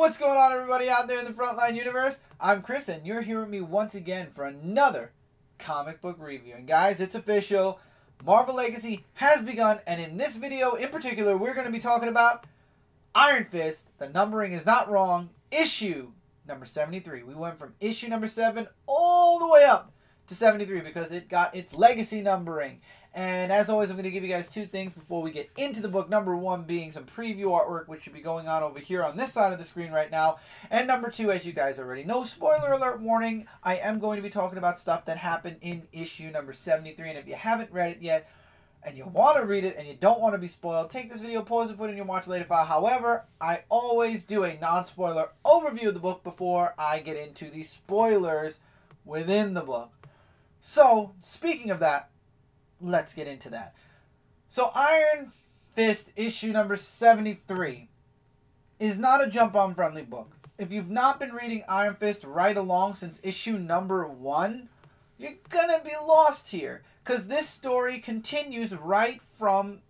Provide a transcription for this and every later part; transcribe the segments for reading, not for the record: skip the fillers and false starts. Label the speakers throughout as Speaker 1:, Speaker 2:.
Speaker 1: What's going on, everybody out there in the Frontline universe? I'm Chris, and you're here with me once again for another comic book review. And guys, it's official. Marvel Legacy has begun, and in this video in particular, we're going to be talking about Iron Fist. The numbering is not wrong. Issue number 73. We went from issue number 7 all the way up to 73 because it got its legacy numbering. And as always, I'm going to give you guys two things before we get into the book. Number one being some preview artwork, which should be going on over here on this side of the screen right now. And number two, as you guys already know, spoiler alert warning, I am going to be talking about stuff that happened in issue number 73. And if you haven't read it yet, and you want to read it, and you don't want to be spoiled, take this video, pause it, put it in your watch later file. However, I always do a non-spoiler overview of the book before I get into the spoilers within the book. So, speaking of that, let's get into that. So Iron Fist issue number 73 is not a jump-on friendly book. If you've not been reading Iron Fist right along since issue number 1, you're gonna be lost here. Because this story continues right from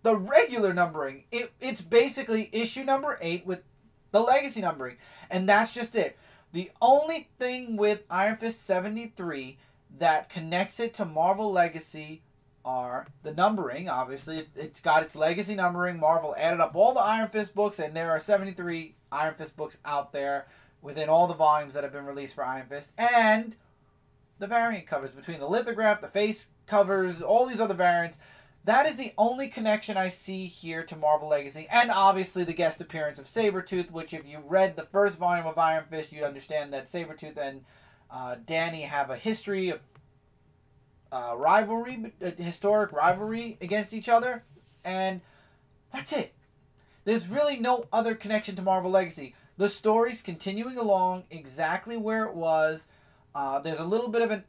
Speaker 1: the regular numbering. It's basically issue number 8 with the legacy numbering. And that's just it. The only thing with Iron Fist 73 that connects it to Marvel Legacy are the numbering. Obviously, it's got its legacy numbering. Marvel added up all the Iron Fist books, and there are 73 Iron Fist books out there within all the volumes that have been released for Iron Fist. And the variant covers between the lithograph, the face covers, all these other variants. That is the only connection I see here to Marvel Legacy. And obviously the guest appearance of Sabretooth, which if you read the first volume of Iron Fist, you'd understand that Sabretooth and Danny have a history of rivalry, historic rivalry against each other, and that's it. There's really no other connection to Marvel Legacy. The story's continuing along exactly where it was. There's a little bit of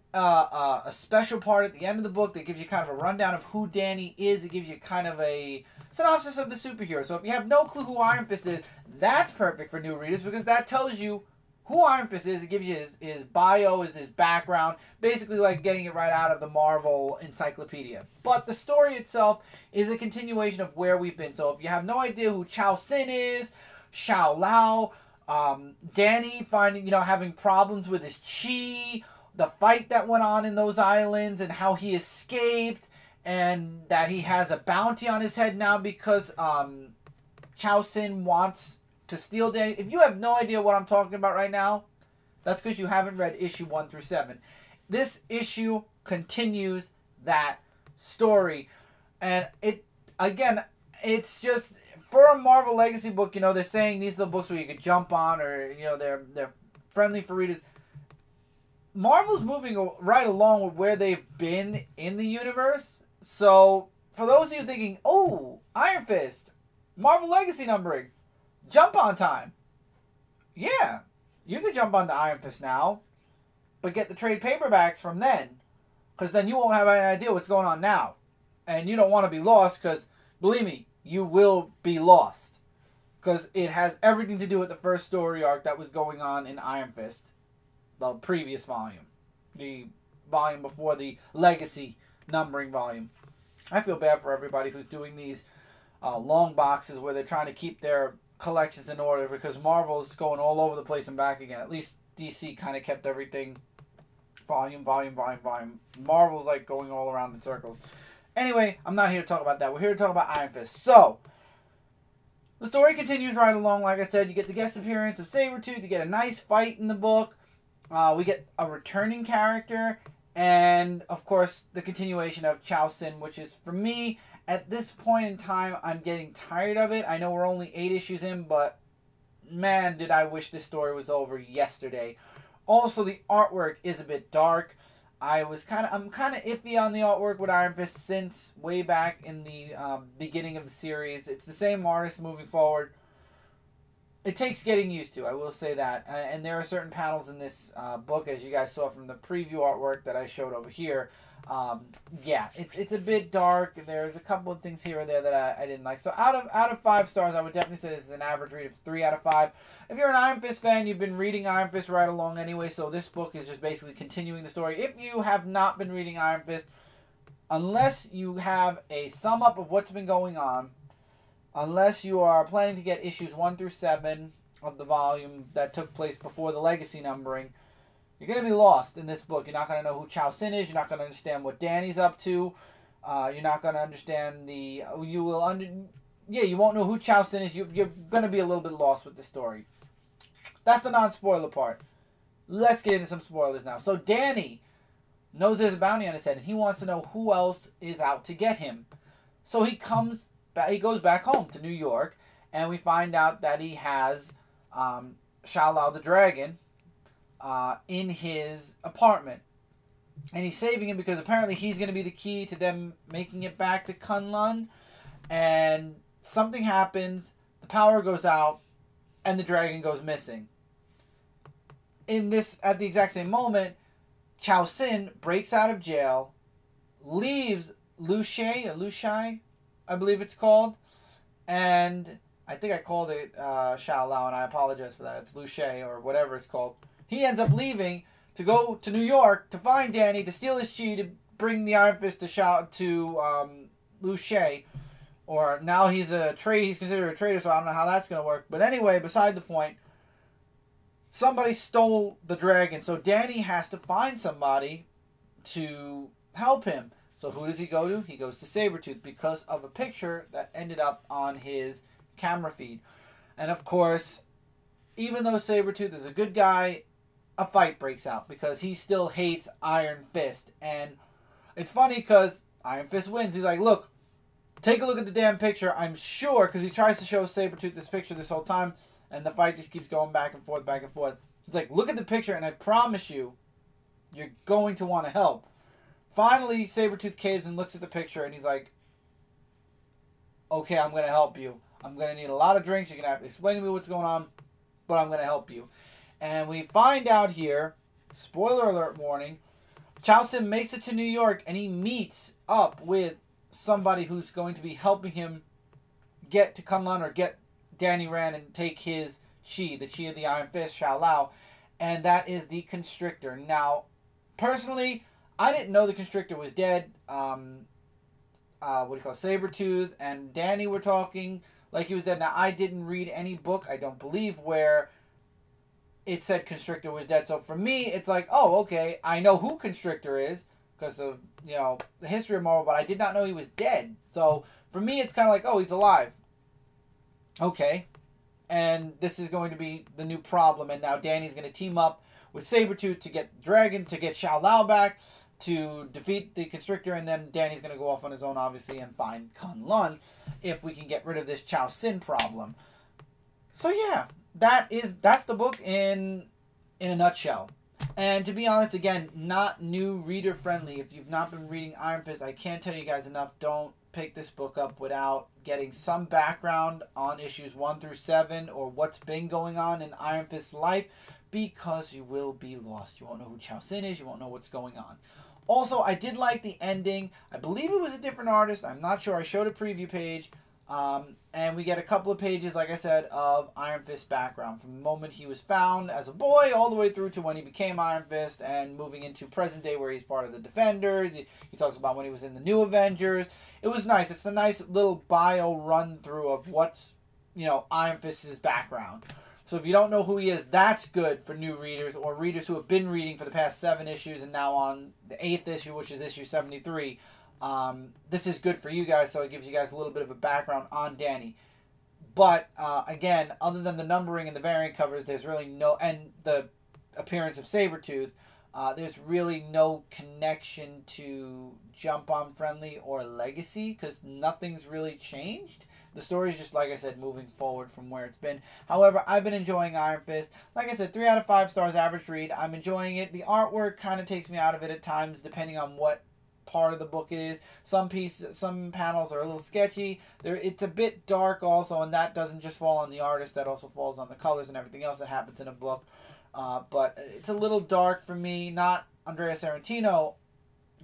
Speaker 1: a special part at the end of the book that gives you kind of a rundown of who Danny is. It gives you kind of a synopsis of the superhero. So if you have no clue who Iron Fist is, that's perfect for new readers because that tells you who Iron Fist is. It gives you his bio, his background, basically like getting it right out of the Marvel encyclopedia. But the story itself is a continuation of where we've been. So if you have no idea who Chao Sin is, Xiao Lao, Danny having problems with his chi, the fight that went on in those islands and how he escaped, and that he has a bounty on his head now because Chao Sin wants to steal Danny. If you have no idea what I'm talking about right now, that's because you haven't read issue 1 through 7. This issue continues that story. And it's just, for a Marvel Legacy book, they're saying these are the books where you could jump on, or, they're friendly for readers. Marvel's moving right along with where they've been in the universe. So, for those of you thinking, oh, Iron Fist, Marvel Legacy numbering, jump on time. Yeah, you could jump onto Iron Fist now, but get the trade paperbacks from then, because then you won't have any idea what's going on now. And you don't want to be lost, because, believe me, you will be lost. Because it has everything to do with the first story arc that was going on in Iron Fist, the previous volume. The volume before the Legacy numbering volume. I feel bad for everybody who's doing these long boxes where they're trying to keep their collections in order, because Marvel's going all over the place and back again. At least DC kind of kept everything volume. Marvel's like going all around in circles. Anyway, I'm not here to talk about that. We're here to talk about Iron Fist. So, the story continues right along. Like I said, you get the guest appearance of Sabretooth. You get a nice fight in the book. We get a returning character. And, of course, the continuation of Chao Sin, which is, for me, at this point in time, I'm getting tired of it. I know we're only 8 issues in, but man, did I wish this story was over yesterday. Also, the artwork is a bit dark. I'm kind of iffy on the artwork with Iron Fist since way back in the beginning of the series. It's the same artist moving forward. It takes getting used to, I will say that. And there are certain panels in this book, as you guys saw from the preview artwork that I showed over here. Yeah, it's a bit dark. There's a couple of things here or there that I didn't like. So out of 5 stars, I would definitely say this is an average read of 3 out of 5. If you're an Iron Fist fan, you've been reading Iron Fist right along anyway, so this book is just basically continuing the story. If you have not been reading Iron Fist, unless you have a sum up of what's been going on, unless you are planning to get issues 1 through 7, of the volume that took place before the Legacy numbering, you're going to be lost in this book. You're not going to know who Chao Sin is. You're not going to understand what Danny's up to. You're not going to understand the... You won't know who Chao Sin is. You're going to be a little bit lost with the story. That's the non-spoiler part. Let's get into some spoilers now. So Danny knows there's a bounty on his head, and he wants to know who else is out to get him. So he goes back home to New York, and we find out that he has Shao Lao the Dragon in his apartment. And he's saving him because apparently he's going to be the key to them making it back to Kunlun. And something happens, the power goes out, and the dragon goes missing. At the exact same moment, Chao Sin breaks out of jail, leaves Lushai, I believe it's called, and I think I called it Shao Lao, and I apologize for that. It's Lushai or whatever it's called. He ends up leaving to go to New York to find Danny, to steal his chi, to bring the Iron Fist to Lushai. Or now he's considered a traitor, so I don't know how that's going to work. But anyway, beside the point, somebody stole the dragon, so Danny has to find somebody to help him. So who does he go to? He goes to Sabretooth because of a picture that ended up on his camera feed. And of course, even though Sabretooth is a good guy, a fight breaks out because he still hates Iron Fist. And it's funny because Iron Fist wins. He's like, look, take a look at the damn picture. I'm sure, because he tries to show Sabretooth this picture this whole time, and the fight just keeps going back and forth, back and forth. He's like, look at the picture, and I promise you, you're going to want to help. Finally, Sabretooth caves and looks at the picture, and he's like, okay, I'm going to help you. I'm going to need a lot of drinks. You're going to have to explain to me what's going on, but I'm going to help you. And we find out here, spoiler alert warning, Chao Sin makes it to New York, and he meets up with somebody who's going to be helping him get to Kunlun or get Danny Rand and take his chi, the chi of the Iron Fist, Shao Lao, and that is the Constrictor. Now, personally, I didn't know the Constrictor was dead. Sabretooth and Danny were talking like he was dead. Now, I didn't read any book, I don't believe, where it said Constrictor was dead. So for me, it's like, oh, okay, I know who Constrictor is because of, the history of Marvel, but I did not know he was dead. So for me, it's kind of like, oh, he's alive. Okay. And this is going to be the new problem. And now Danny's going to team up with Sabretooth to get Dragon, to get Shao Lao back, to defeat the Constrictor, and then Danny's going to go off on his own, obviously, and find Kunlun if we can get rid of this Chao Sin problem. So yeah, that's the book in a nutshell. And to be honest, again, not new reader friendly. If you've not been reading Iron Fist, I can't tell you guys enough. Don't pick this book up without getting some background on issues 1 through 7 or what's been going on in Iron Fist's life, because you will be lost. You won't know who Chao Sin is. You won't know what's going on. Also, I did like the ending. I believe it was a different artist. I'm not sure. I showed a preview page. And we get a couple of pages, like I said, of Iron Fist's background. From the moment he was found as a boy all the way through to when he became Iron Fist and moving into present day where he's part of the Defenders. He talks about when he was in the New Avengers. It was nice. It's a nice little bio run-through of what's, Iron Fist's background. So if you don't know who he is, that's good for new readers or readers who have been reading for the past 7 issues and now on the 8th issue, which is issue 73. This is good for you guys, so it gives you guys a little bit of a background on Danny. But, again, other than the numbering and the variant covers, there's really no... And the appearance of Sabretooth, there's really no connection to Jump On Friendly or Legacy, because nothing's really changed. The story's just, like I said, moving forward from where it's been. However, I've been enjoying Iron Fist. Like I said, 3 out of 5 stars average read. I'm enjoying it. The artwork kind of takes me out of it at times, depending on what part of the book it is. Some panels are a little sketchy. It's a bit dark also, and that doesn't just fall on the artist. That also falls on the colors and everything else that happens in a book. But it's a little dark for me. Not Andrea Sorrentino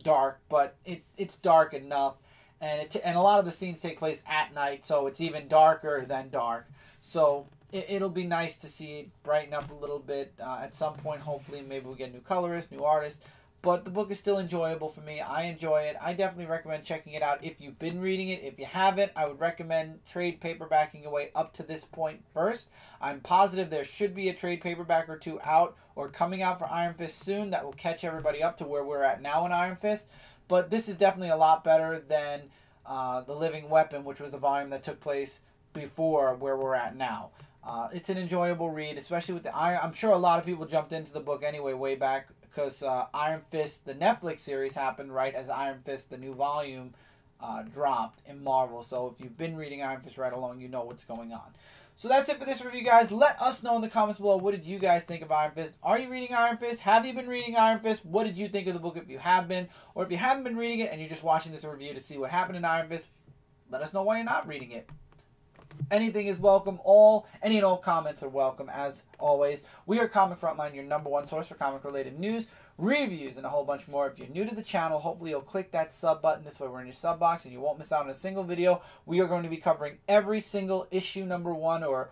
Speaker 1: dark, but it's dark enough. And a lot of the scenes take place at night, so it's even darker than dark. So it'll be nice to see it brighten up a little bit at some point. Hopefully, maybe we'll get new colorists, new artists. but the book is still enjoyable for me. I enjoy it. I definitely recommend checking it out if you've been reading it. If you haven't, I would recommend trade paperbacking your way up to this point first. I'm positive there should be a trade paperback or two out or coming out for Iron Fist soon that will catch everybody up to where we're at now in Iron Fist. But this is definitely a lot better than The Living Weapon, which was the volume that took place before where we're at now. It's an enjoyable read, especially with the Iron. I'm sure a lot of people jumped into the book anyway way back because Iron Fist, the Netflix series, happened right as Iron Fist, the new volume, dropped in Marvel. So if you've been reading Iron Fist right along, you know what's going on. So that's it for this review, guys. Let us know in the comments below, what did you guys think of Iron Fist? Are you reading Iron Fist? Have you been reading Iron Fist? What did you think of the book if you have been? Or if you haven't been reading it and you're just watching this review to see what happened in Iron Fist, let us know why you're not reading it. Anything is welcome. Any and all comments are welcome, as always. We are Comic Frontline, your #1 source for comic-related news, reviews, and a whole bunch more. If you're new to the channel, hopefully you'll click that sub button. This way we're in your sub box and you won't miss out on a single video. We are going to be covering every single issue #1 or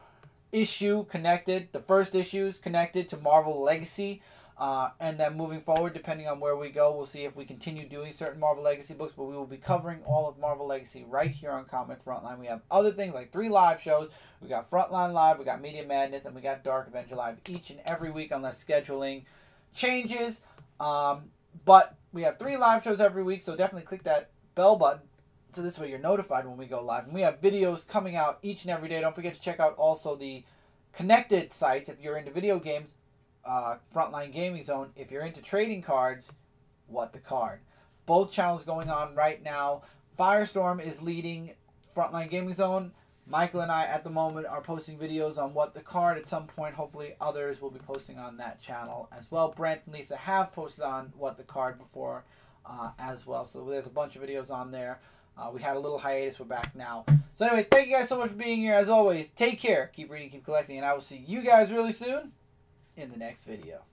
Speaker 1: issue connected. The first issue is connected to Marvel Legacy. And then moving forward, depending on where we go, we'll see if we continue doing certain Marvel Legacy books, but we will be covering all of Marvel Legacy right here on Comic Frontline. We have other things like 3 live shows. We got Frontline Live, we got Media Madness, and we got Dark Avenger Live each and every week unless scheduling changes. But we have 3 live shows every week, so definitely click that bell button so this way you're notified when we go live. And we have videos coming out each and every day. Don't forget to check out also the connected sites if you're into video games. Frontline Gaming Zone. If you're into trading cards, What the Card. Both channels going on right now. Firestorm is leading Frontline Gaming Zone. Michael and I at the moment are posting videos on What the Card. At some point, hopefully others will be posting on that channel as well. Brent and Lisa have posted on What the Card before as well. So there's a bunch of videos on there. We had a little hiatus. We're back now. So anyway, thank you guys so much for being here. As always, take care. Keep reading, keep collecting, and I will see you guys really soon in the next video.